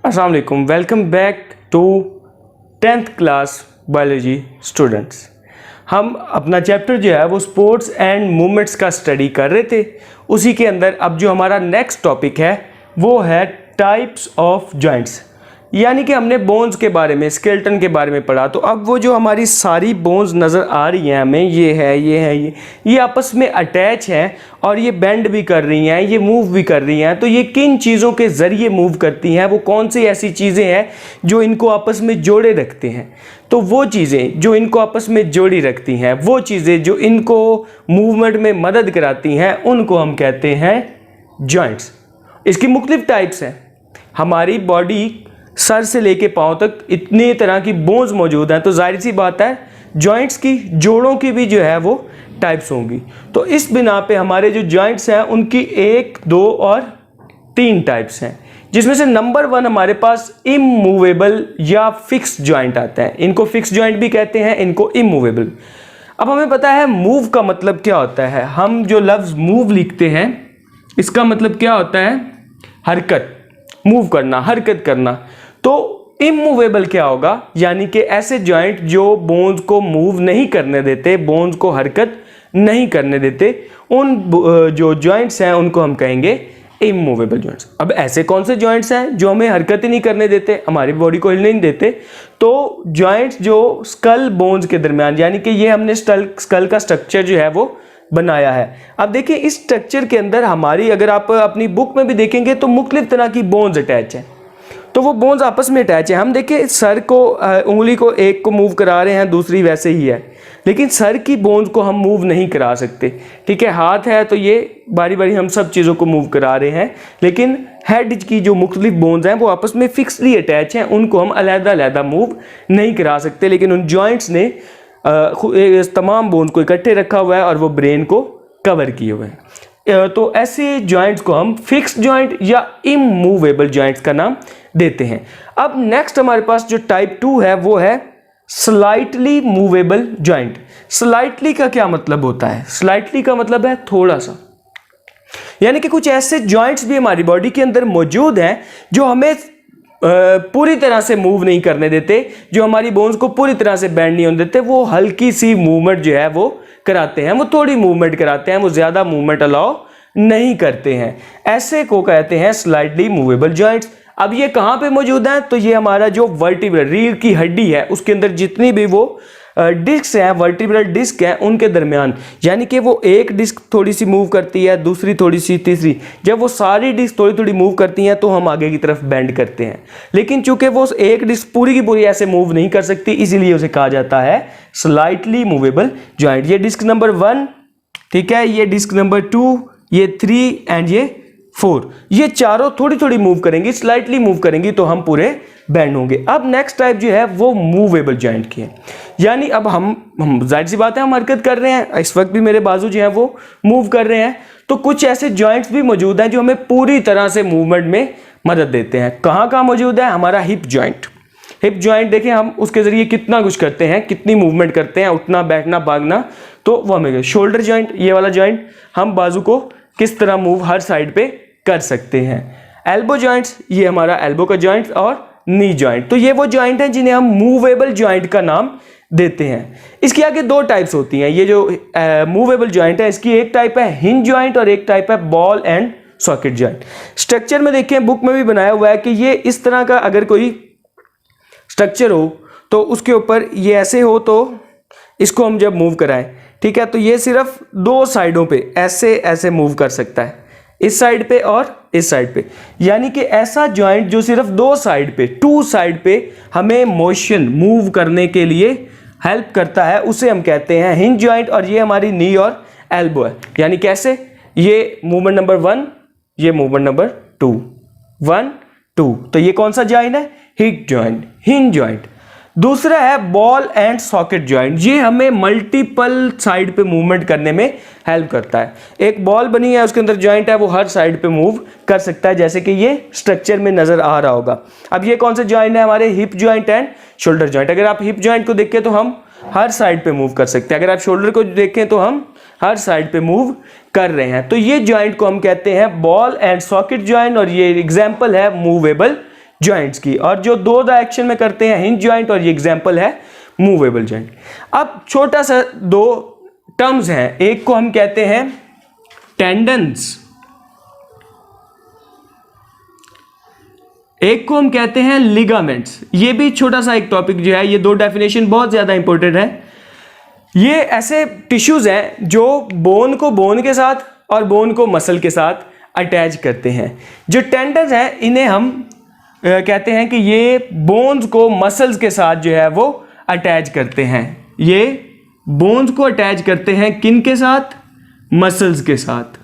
अस्सलाम वालेकुम, welcome back to 10th class biology students. हम अपना चैप्टर जो है वो स्पोर्ट्स एंड मूवमेंट्स का स्टडी कर रहे थे। उसी के अंदर अब जो हमारा नेक्स्ट टॉपिक है वो है टाइप्स ऑफ जॉइंट्स, यानी कि हमने बोन्स के बारे में, स्केलेटन के बारे में पढ़ा। तो अब वो जो हमारी सारी बोन्स नज़र आ रही हैं हमें, ये आपस में अटैच हैं और ये बेंड भी कर रही हैं, ये मूव भी कर रही हैं। तो ये किन चीज़ों के ज़रिए मूव करती हैं, वो कौन सी ऐसी चीज़ें हैं जो इनको आपस में जोड़े रखते हैं। तो वो चीज़ें जो इनको आपस में जोड़ी रखती हैं, वो चीज़ें जो इनको मूवमेंट में मदद कराती हैं, उनको हम कहते हैं जॉइंट्स। इसकी मुख्तलिफ टाइप्स हैं। हमारी बॉडी सर से लेके पांव तक इतने तरह की बोन्स मौजूद हैं, तो जाहिर सी बात है जॉइंट्स की, जोड़ों की भी जो है वो टाइप्स होंगी। तो इस बिना पे हमारे जो जॉइंट्स हैं उनकी 1, 2 और 3 टाइप्स हैं, जिसमें से नंबर 1 हमारे पास इमूवेबल या फिक्स जॉइंट आता है। इनको फिक्स जॉइंट भी कहते हैं, इनको इमूवेबल। अब हमें पता है मूव का मतलब क्या होता है। हम जो लफ्ज़ मूव लिखते हैं इसका मतलब क्या होता है? हरकत, मूव करना, हरकत करना। तो इमूवेबल क्या होगा? यानी कि ऐसे जॉइंट जो बोन्स को मूव नहीं करने देते, बोन्स को हरकत नहीं करने देते, उन जो जॉइंट्स हैं उनको हम कहेंगे इमूवेबल जॉइंट्स। अब ऐसे कौन से जॉइंट्स हैं जो हमें हरकत ही नहीं करने देते, हमारी बॉडी को हिलने नहीं देते? तो जॉइंट्स जो स्कल बोन्स के दरमियान, यानी कि ये हमने स्कल का स्ट्रक्चर जो है वो बनाया है। अब देखिए इस स्ट्रक्चर के अंदर हमारी, अगर आप अपनी बुक में भी देखेंगे तो मुख्तलिफ तरह की बोन्स अटैच हैं। तो वो बोन्स आपस में अटैच है। हम देखिए सर को, उंगली को एक को मूव करा रहे हैं, दूसरी वैसे ही है, लेकिन सर की बोन्स को हम मूव नहीं करा सकते। ठीक है, हाथ है तो ये बारी बारी हम सब चीज़ों को मूव करा रहे हैं, लेकिन हेड की जो मुख्तलिफ बोन्स हैं वो आपस में फिक्सली अटैच हैं, उनको हम अलग-अलग मूव नहीं करा सकते। लेकिन उन जॉइंट्स ने तमाम बोन्स को इकट्ठे रखा हुआ है और वो ब्रेन को कवर किए हुए हैं। तो ऐसे जॉइंट्स को हम फिक्स जॉइंट या इमूवेबल जॉइंट्स का नाम देते हैं। अब नेक्स्ट हमारे पास जो टाइप 2 है वो है स्लाइटली मूवेबल जॉइंट। स्लाइटली का क्या मतलब होता है? स्लाइटली का मतलब है थोड़ा सा, यानी कि कुछ ऐसे जॉइंट्स भी हमारी बॉडी के अंदर मौजूद हैं जो हमें पूरी तरह से मूव नहीं करने देते, जो हमारी बोन्स को पूरी तरह से बेंड नहीं होने देते। वो हल्की सी मूवमेंट जो है वो कराते हैं, वो थोड़ी मूवमेंट कराते हैं, वो ज़्यादा मूवमेंट अलाउ नहीं करते हैं। ऐसे को कहते हैं स्लाइटली मूवेबल जॉइंट्स। अब ये कहाँ पे मौजूद हैं? तो ये हमारा जो वर्टिब्रल रीढ़ की हड्डी है उसके अंदर जितनी भी वो डिस्क हैं, वर्टिब्रल डिस्क हैं, उनके दरमियान, यानी कि वो एक डिस्क थोड़ी सी मूव करती है, दूसरी थोड़ी सी, तीसरी, जब वो सारी डिस्क थोड़ी थोड़ी मूव करती हैं तो हम आगे की तरफ बेंड करते हैं। लेकिन चूंकि वो एक डिस्क पूरी की पूरी ऐसे मूव नहीं कर सकती, इसीलिए उसे कहा जाता है स्लाइटली मूवेबल जॉइंट। ये डिस्क नंबर 1, ठीक है, ये डिस्क नंबर 2, ये 3 एंड ये 4, ये चारों थोड़ी थोड़ी मूव करेंगी, स्लाइटली मूव करेंगी, तो हम पूरे बैंड होंगे। अब नेक्स्ट टाइप जो है वो मूवेबल जॉइंट की है, यानी अब हम जाहिर सी बात है हम हरकत कर रहे हैं, इस वक्त भी मेरे बाजू जो है वो मूव कर रहे हैं। तो कुछ ऐसे जॉइंट्स भी मौजूद हैं जो हमें पूरी तरह से मूवमेंट में मदद देते हैं। कहाँ कहाँ मौजूद है? हमारा हिप जॉइंट। हिप जॉइंट देखें, हम उसके जरिए कितना कुछ करते हैं, कितनी मूवमेंट करते हैं, उठना, बैठना, भागना, तो वो हमें। शोल्डर जॉइंट, ये वाला जॉइंट, हम बाजू को किस तरह मूव हर साइड पे कर सकते हैं। एल्बो जॉइंट्स, ये हमारा एल्बो का जॉइंट, और नी जॉइंट। तो ये वो जॉइंट हैं जिन्हें हम मूवेबल जॉइंट का नाम देते हैं। इसकी आगे 2 टाइप्स होती हैं। ये जो मूवेबल जॉइंट है इसकी एक टाइप है हिंज जॉइंट और एक टाइप है ball and socket joint. Structure में देखें, बुक में भी बनाया हुआ है कि ये इस तरह का अगर कोई स्ट्रक्चर हो तो उसके ऊपर ये ऐसे हो, तो इसको हम जब मूव कराएं, ठीक है, तो ये सिर्फ 2 साइडों पे ऐसे ऐसे मूव कर सकता है, इस साइड पे और इस साइड पे। यानी कि ऐसा जॉइंट जो सिर्फ 2 साइड पे, 2 साइड पे हमें मोशन मूव करने के लिए हेल्प करता है, उसे हम कहते हैं हिंज जॉइंट। और ये हमारी नी और एल्बो है। यानी कैसे? ये मूवमेंट नंबर 1, ये मूवमेंट नंबर 2, 1 2। तो ये कौन सा जॉइंट है? Hip joint, hinge joint. दूसरा है बॉल एंड सॉकेट जॉइंट। ये हमें मल्टीपल साइड पे मूवमेंट करने में हेल्प करता है। एक बॉल बनी है, उसके अंदर जॉइंट है, वो हर साइड पे मूव कर सकता है, जैसे कि ये स्ट्रक्चर में नजर आ रहा होगा। अब ये कौन से जॉइंट है? हमारे hip joint and shoulder joint. अगर आप हिप जॉइंट को देखें तो हम हर साइड पे मूव कर सकते हैं, अगर आप शोल्डर को देखें तो हम हर साइड पे मूव कर रहे हैं। तो ये जॉइंट को हम कहते हैं बॉल एंड सॉकेट जॉइंट, और ये एग्जाम्पल है मूवेबल जॉइंट्स की, और जो 2 डायरेक्शन में करते हैं हिंज जॉइंट, और ये एग्जांपल है मूवेबल जॉइंट। अब छोटा सा 2 टर्म्स हैं, एक को हम कहते हैं टेंडन्स, एक को हम कहते हैं लिगामेंट्स। ये भी छोटा सा एक टॉपिक जो है, ये 2 डेफिनेशन बहुत ज्यादा इंपॉर्टेंट है। ये ऐसे टिश्यूज हैं जो बोन को बोन के साथ और बोन को मसल के साथ अटैच करते हैं। जो टेंडन्स हैं इन्हें हम कहते हैं कि ये बोन्स को मसल्स के साथ जो है वो अटैच करते हैं। ये बोन्स को अटैच करते हैं किन के साथ? मसल्स के साथ।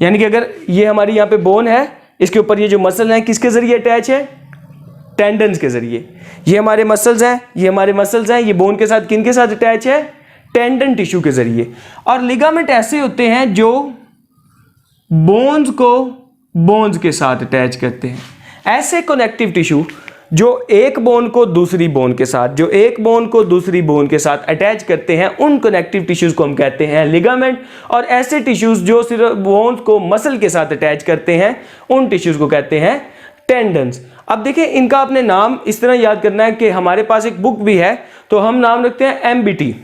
यानी कि अगर ये हमारी यहाँ पे बोन है, इसके ऊपर ये जो मसल है किसके जरिए अटैच है? टेंडन्स के जरिए। ये हमारे मसल्स हैं, ये हमारे मसल्स हैं, ये बोन के साथ किन के साथ अटैच है? टेंडन टिश्यू के जरिए। और लिगामेंट ऐसे होते हैं जो बोन्स को बोन्स के साथ अटैच करते हैं। ऐसे कनेक्टिव टिश्यू जो एक बोन को दूसरी बोन के साथ, जो एक बोन को दूसरी बोन के साथ अटैच करते हैं, उन कनेक्टिव टिश्यूज को हम कहते हैं लिगामेंट। और ऐसे टिश्यूज जो सिर्फ बोन्स को मसल के साथ अटैच करते हैं, उन टिश्यूज को कहते हैं टेंडन्स। अब देखिए, इनका अपने नाम इस तरह याद करना है कि हमारे पास एक बुक भी है, तो हम नाम रखते हैं MBT.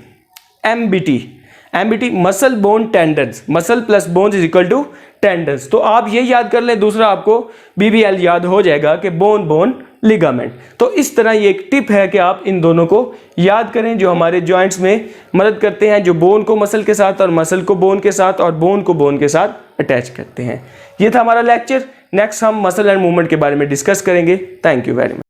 MBT muscle bone tendons, muscle plus bones is equal to tendons. तो आप ये याद कर लें, दूसरा आपको बीबीएल याद हो जाएगा कि बोन बोन लिगामेंट। तो इस तरह ये एक टिप है कि आप इन दोनों को याद करें जो हमारे जॉइंट्स में मदद करते हैं, जो बोन को मसल के साथ और मसल को बोन के साथ और बोन को बोन के साथ अटैच करते हैं। ये था हमारा लेक्चर। नेक्स्ट हम मसल एंड मूवमेंट के बारे में डिस्कस करेंगे। Thank you very much.